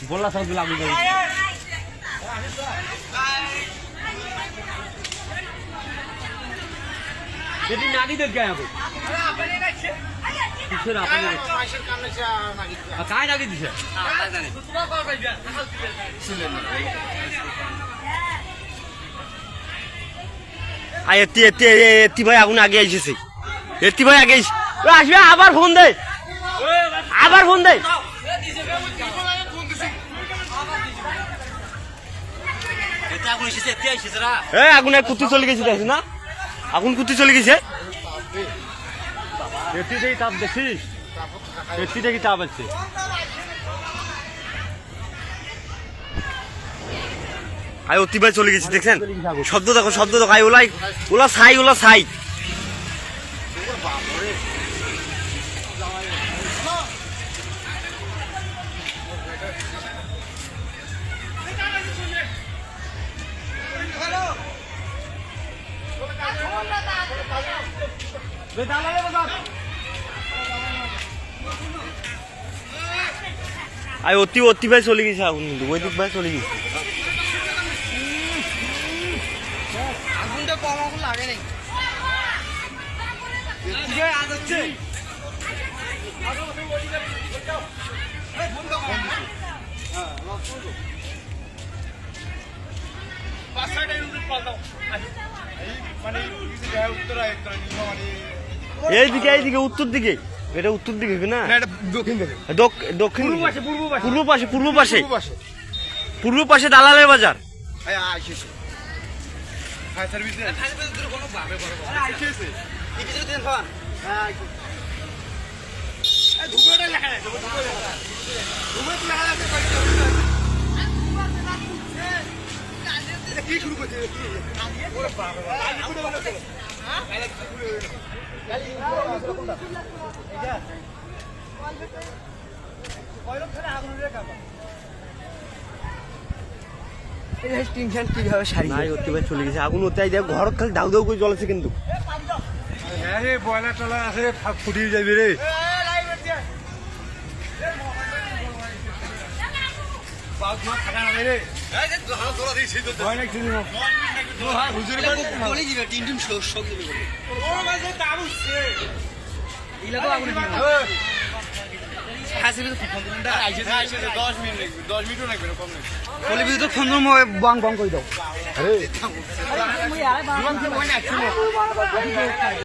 बोला सब लागू कर यदि नागी देख गया आपको किसर आपने काय नागी दिसे आ एत्ती भाई आগুন আগে আইছে এত্তি ভাই আগে আসবে আবার ফোন দে আগুন কুত্তি চলে গেছে দেখিস না আগুন কুত্তি চলে গেছে এত্তিটাই তাপ দেখিস এত্তিটাই তাপ আছে আয় অতি ভাই চলে গেছে দেখছেন শব্দ দেখো আয় ওলা ছাই আয় অতি ভাই চলে গেছে আগুন কিন্তু ওই দিক ভাই চলে গেছে আগুনটা কম আগুন লাগে নাই এইদিকে উত্তর দিকে এটা উত্তর দিকে না পূর্ব পাশে দালালের বাজার কি শুরু করছে চলে গেছে আগুন ঘর খালি দাউ দাউ করে জ্বলেছে কিন্তু বয়লার টলা আছে ফুটিয়ে যাবে রে বং বং করে দাও